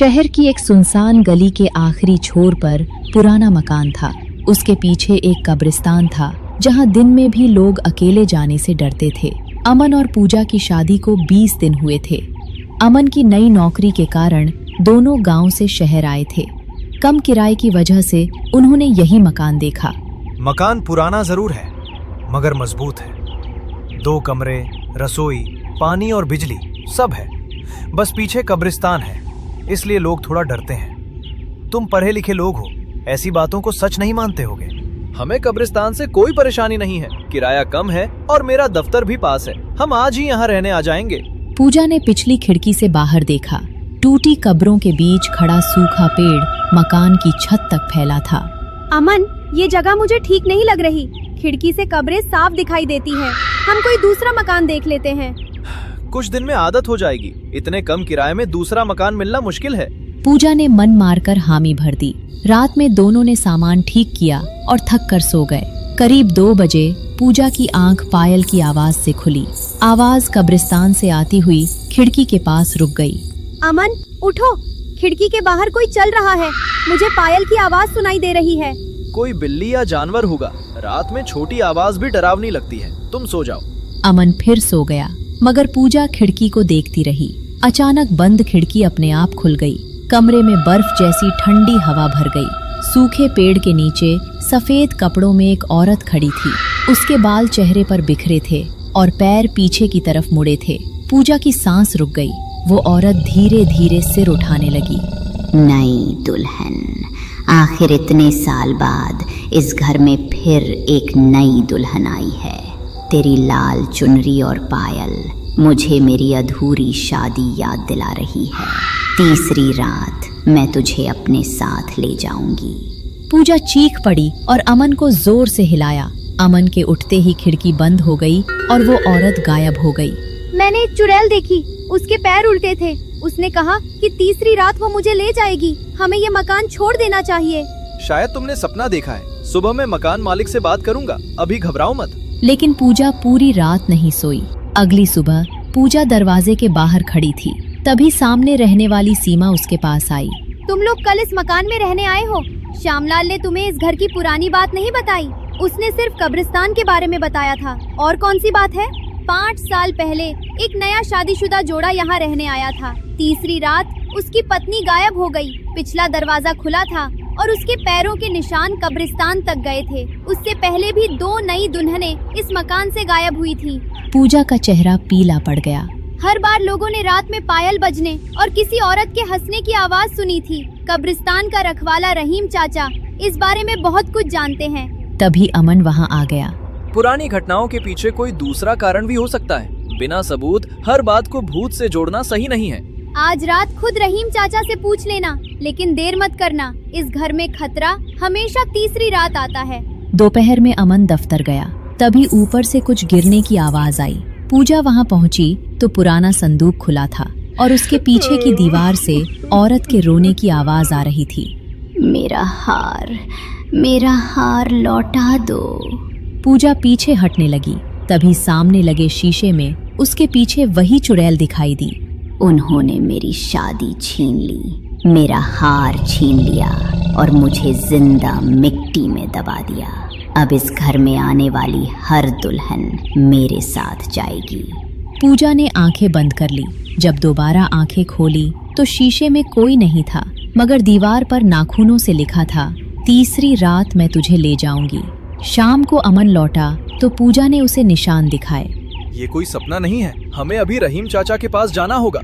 शहर की एक सुनसान गली के आखिरी छोर पर पुराना मकान था। उसके पीछे एक कब्रिस्तान था जहां दिन में भी लोग अकेले जाने से डरते थे। अमन और पूजा की शादी को 20 दिन हुए थे। अमन की नई नौकरी के कारण दोनों गांव से शहर आए थे। कम किराए की वजह से उन्होंने यही मकान देखा। मकान पुराना जरूर है मगर मजबूत है। 2 कमरे, रसोई, पानी और बिजली सब है। बस पीछे कब्रिस्तान है, इसलिए लोग थोड़ा डरते हैं। तुम पढ़े लिखे लोग हो, ऐसी बातों को सच नहीं मानते होगे। हमें कब्रिस्तान से कोई परेशानी नहीं है। किराया कम है और मेरा दफ्तर भी पास है। हम आज ही यहाँ रहने आ जाएंगे। पूजा ने पिछली खिड़की से बाहर देखा। टूटी कब्रों के बीच खड़ा सूखा पेड़ मकान की छत तक फैला था। अमन, ये जगह मुझे ठीक नहीं लग रही। खिड़की से कब्रें साफ दिखाई देती हैं। हम कोई दूसरा मकान देख लेते हैं। कुछ दिन में आदत हो जाएगी। इतने कम किराए में दूसरा मकान मिलना मुश्किल है। पूजा ने मन मारकर हामी भर दी। रात में दोनों ने सामान ठीक किया और थक कर सो गए। करीब 2 बजे पूजा की आंख पायल की आवाज से खुली। आवाज कब्रिस्तान से आती हुई खिड़की के पास रुक गई। अमन, उठो, खिड़की के बाहर कोई चल रहा है। मुझे पायल की आवाज सुनाई दे रही है। कोई बिल्ली या जानवर होगा। रात में छोटी आवाज भी डरावनी लगती है। तुम सो जाओ। अमन फिर सो गया, मगर पूजा खिड़की को देखती रही। अचानक बंद खिड़की अपने आप खुल गई। कमरे में बर्फ जैसी ठंडी हवा भर गई। सूखे पेड़ के नीचे सफेद कपड़ों में एक औरत खड़ी थी। उसके बाल चेहरे पर बिखरे थे और पैर पीछे की तरफ मुड़े थे। पूजा की सांस रुक गई। वो औरत धीरे धीरे सिर उठाने लगी। नई दुल्हन, आखिर इतने साल बाद इस घर में फिर एक नई दुल्हन आई है। तेरी लाल चुनरी और पायल मुझे मेरी अधूरी शादी याद दिला रही है। तीसरी रात मैं तुझे अपने साथ ले जाऊंगी। पूजा चीख पड़ी और अमन को जोर से हिलाया। अमन के उठते ही खिड़की बंद हो गई और वो औरत गायब हो गई। मैंने एक चुड़ैल देखी, उसके पैर उल्टे थे। उसने कहा कि तीसरी रात वो मुझे ले जाएगी। हमें ये मकान छोड़ देना चाहिए। शायद तुमने सपना देखा है। सुबह मैं मकान मालिक से बात करूंगा। अभी घबराओ मत। लेकिन पूजा पूरी रात नहीं सोई। अगली सुबह पूजा दरवाजे के बाहर खड़ी थी। तभी सामने रहने वाली सीमा उसके पास आई। तुम लोग कल इस मकान में रहने आए हो। श्यामलाल ने तुम्हें इस घर की पुरानी बात नहीं बताई। उसने सिर्फ कब्रिस्तान के बारे में बताया था। और कौन सी बात है? 5 साल पहले एक नया शादीशुदा जोड़ा यहाँ रहने आया था। तीसरी रात उसकी पत्नी गायब हो गई। पिछला दरवाजा खुला था और उसके पैरों के निशान कब्रिस्तान तक गए थे। उससे पहले भी 2 नई दुल्हनें इस मकान से गायब हुई थी। पूजा का चेहरा पीला पड़ गया। हर बार लोगों ने रात में पायल बजने और किसी औरत के हंसने की आवाज सुनी थी। कब्रिस्तान का रखवाला रहीम चाचा इस बारे में बहुत कुछ जानते हैं। तभी अमन वहाँ आ गया। पुरानी घटनाओं के पीछे कोई दूसरा कारण भी हो सकता है। बिना सबूत हर बात को भूत से जोड़ना सही नहीं है। आज रात खुद रहीम चाचा से पूछ लेना, लेकिन देर मत करना। इस घर में खतरा हमेशा तीसरी रात आता है। दोपहर में अमन दफ्तर गया। तभी ऊपर से कुछ गिरने की आवाज आई। पूजा वहाँ पहुँची तो पुराना संदूक खुला था और उसके पीछे की दीवार से औरत के रोने की आवाज आ रही थी। मेरा हार लौटा दो। पूजा पीछे हटने लगी। तभी सामने लगे शीशे में उसके पीछे वही चुड़ैल दिखाई दी। उन्होंने मेरी शादी छीन ली, मेरा हार छीन लिया और मुझे जिंदा मिट्टी में दबा दिया। अब इस घर में आने वाली हर दुल्हन मेरे साथ जाएगी। पूजा ने आंखें बंद कर ली। जब दोबारा आंखें खोली तो शीशे में कोई नहीं था, मगर दीवार पर नाखूनों से लिखा था, तीसरी रात मैं तुझे ले जाऊंगी। शाम को अमन लौटा तो पूजा ने उसे निशान दिखाए। ये कोई सपना नहीं है। हमें अभी रहीम चाचा के पास जाना होगा।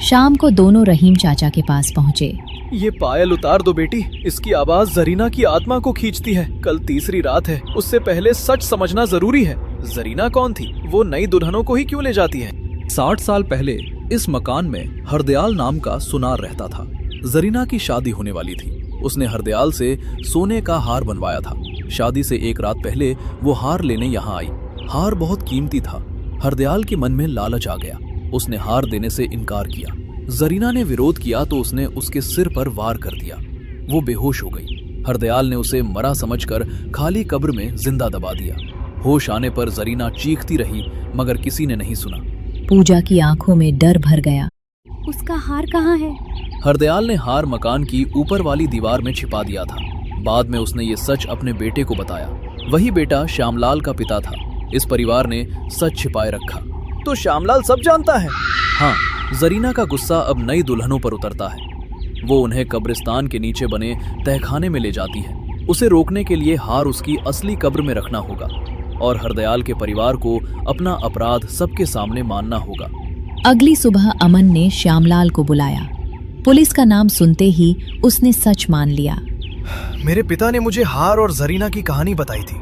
शाम को दोनों रहीम चाचा के पास पहुँचे। ये पायल उतार दो बेटी। इसकी आवाज जरीना की आत्मा को खींचती है। कल तीसरी रात है। उससे पहले सच समझना जरूरी है। जरीना कौन थी? वो नई दुल्हनों को ही क्यों ले जाती है? 60 साल पहले इस मकान में हरदयाल नाम का सुनार रहता था। जरीना की शादी होने वाली थी। उसने हरदयाल से सोने का हार बनवाया था। शादी से 1 रात पहले वो हार लेने यहाँ आई। हार बहुत कीमती था। हरदयाल के मन में लालच आ गया। उसने हार देने से इनकार किया। जरीना ने विरोध किया तो उसने उसके सिर पर वार कर दिया। वो बेहोश हो गई। हरदयाल ने उसे मरा समझकर खाली कब्र में जिंदा दबा दिया। होश आने पर जरीना चीखती रही मगर किसी ने नहीं सुना। पूजा की आंखों में डर भर गया। उसका हार कहाँ है? हरदयाल ने हार मकान की ऊपर वाली दीवार में छिपा दिया था। बाद में उसने ये सच अपने बेटे को बताया। वही बेटा श्यामलाल का पिता था। इस परिवार ने सच छिपाए रखा। तो श्यामलाल सब जानता है? हाँ, जरीना का गुस्सा अब नई दुल्हनों पर उतरता है। वो उन्हें कब्रिस्तान के नीचे बने तहखाने में ले जाती है। उसे रोकने के लिए हार उसकी असली कब्र में रखना होगा और हरदयाल के परिवार को अपना अपराध सबके सामने मानना होगा। अगली सुबह अमन ने श्यामलाल को बुलाया। पुलिस का नाम सुनते ही उसने सच मान लिया। मेरे पिता ने मुझे हार और जरीना की कहानी बताई थी।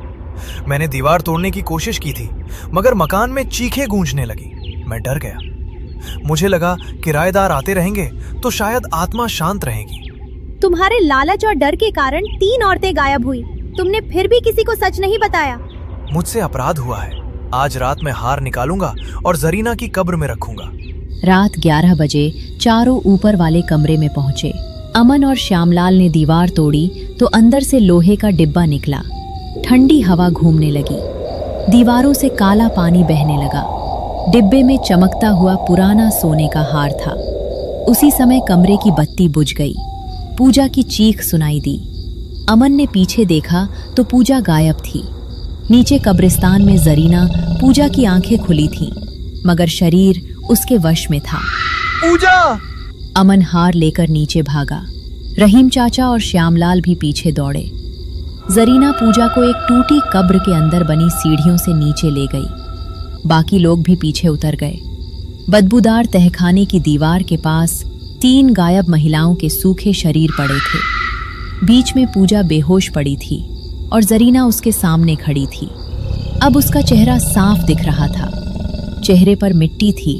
मैंने दीवार तोड़ने की कोशिश की थी, मगर मकान में चीखें गूंजने लगी। मैं डर गया। मुझे लगा किराएदार आते रहेंगे तो शायद आत्मा शांत रहेगी। तुम्हारे लालच और डर के कारण 3 औरतें गायब हुई। तुमने फिर भी किसी को सच नहीं बताया। मुझसे अपराध हुआ है। आज रात मैं हार निकालूंगा और जरीना की कब्र में रखूंगा। रात 11 बजे चारों ऊपर वाले कमरे में पहुंचे। अमन और श्यामलाल ने दीवार तोड़ी तो अंदर से लोहे का डिब्बा निकला। ठंडी हवा घूमने लगी। दीवारों से काला पानी बहने लगा। डिब्बे में चमकता हुआ पुराना सोने का हार था। उसी समय कमरे की बत्ती बुझ गई। पूजा की चीख सुनाई दी। अमन ने पीछे देखा तो पूजा गायब थी। नीचे कब्रिस्तान में जरीना पूजा की आंखें खुली थीं, मगर शरीर उसके वश में था। पूजा! अमन हार लेकर नीचे भागा। रहीम चाचा और श्यामलाल भी पीछे दौड़े। जरीना पूजा को एक टूटी कब्र के अंदर बनी सीढ़ियों से नीचे ले गई। बाकी लोग भी पीछे उतर गए। बदबूदार तहखाने की दीवार के पास 3 गायब महिलाओं के सूखे शरीर पड़े थे। बीच में पूजा बेहोश पड़ी थी और जरीना उसके सामने खड़ी थी। अब उसका चेहरा साफ दिख रहा था। चेहरे पर मिट्टी थी,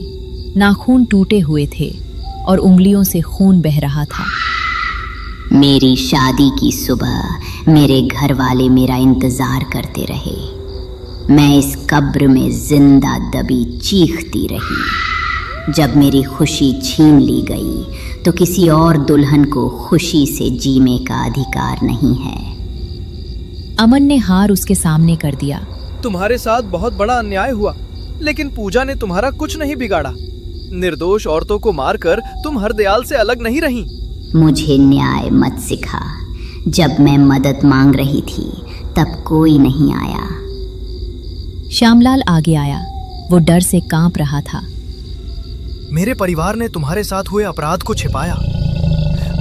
नाखून टूटे हुए थे और उंगलियों से खून बह रहा था। मेरी शादी की सुबह मेरे घर वाले मेरा इंतजार करते रहे। मैं इस कब्र में जिंदा दबी चीखती रही। जब मेरी खुशी छीन ली गई तो किसी और दुल्हन को खुशी से जीने का अधिकार नहीं है। अमन ने हार उसके सामने कर दिया। तुम्हारे साथ बहुत बड़ा अन्याय हुआ, लेकिन पूजा ने तुम्हारा कुछ नहीं बिगाड़ा। निर्दोष औरतों को मारकर तुम हरदयाल से अलग नहीं रही। मुझे न्याय मत सिखा। जब मैं मदद मांग रही थी तब कोई नहीं आया। श्यामलाल आगे आया। वो डर से कांप रहा था। मेरे परिवार ने तुम्हारे साथ हुए अपराध को छिपाया।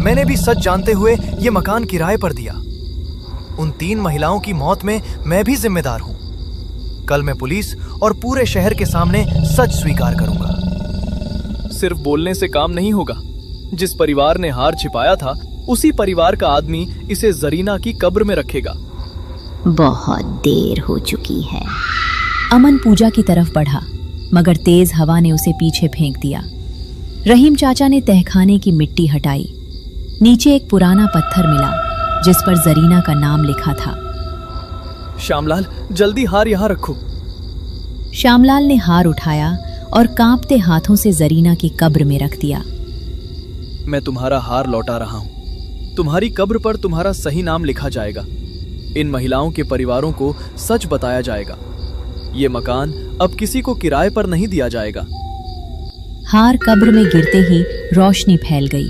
मैंने भी सच जानते हुए ये मकान किराए पर दिया। उन 3 महिलाओं की मौत में मैं भी जिम्मेदार हूँ। कल मैं पुलिस और पूरे शहर के सामने सच स्वीकार करूंगा। सिर्फ बोलने से काम नहीं होगा। जिस परिवार ने हार छिपाया था, उसी परिवार का आदमी इसे जरीना की कब्र में रखेगा। बहुत देर हो चुकी है। अमन पूजा की तरफ बढ़ा, मगर तेज हवा ने उसे पीछे फेंक दिया। रहीम चाचा ने तहखाने की मिट्टी हटाई। नीचे एक पुराना पत्थर मिला जिस पर जरीना का नाम लिखा था। श्यामलाल, जल्दी हार यहाँ रखो। श्यामलाल ने हार उठाया और कांपते हाथों से जरीना की कब्र में रख दिया। मैं तुम्हारा हार लौटा रहा हूँ। तुम्हारी कब्र पर तुम्हारा सही नाम लिखा जाएगा। इन महिलाओं के परिवारों को सच बताया जाएगा। ये मकान अब किसी को किराए पर नहीं दिया जाएगा। हार कब्र में गिरते ही रोशनी फैल गई।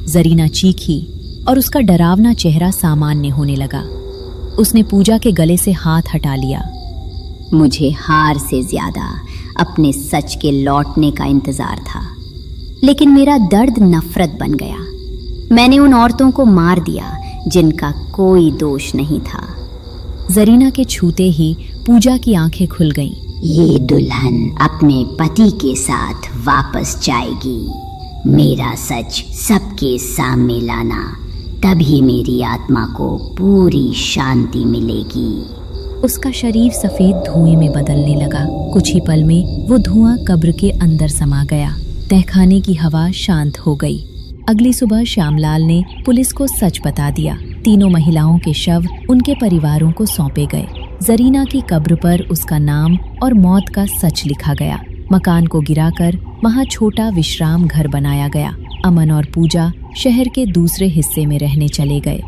जरीना चीखी और उसका डरावना चेहरा सामान्य होने लगा। उसने पूजा के गले से हाथ हटा लिया। मुझे हार से ज्यादा अपने सच के लौटने का इंतजार था, लेकिन मेरा दर्द नफरत बन गया। मैंने उन औरतों को मार दिया जिनका कोई दोष नहीं था। जरीना के छूते ही पूजा की आंखें खुल गईं। ये दुल्हन अपने पति के साथ वापस जाएगी। मेरा सच सबके सामने लाना, तभी मेरी आत्मा को पूरी शांति मिलेगी। उसका शरीर सफेद धुएं में बदलने लगा। कुछ ही पल में वो धुआं कब्र के अंदर समा गया। तहखाने की हवा शांत हो गई। अगली सुबह श्यामलाल ने पुलिस को सच बता दिया। तीनों महिलाओं के शव उनके परिवारों को सौंपे गए। जरीना की कब्र पर उसका नाम और मौत का सच लिखा गया। मकान को गिराकर वहाँ छोटा विश्राम घर बनाया गया। अमन और पूजा शहर के दूसरे हिस्से में रहने चले गए।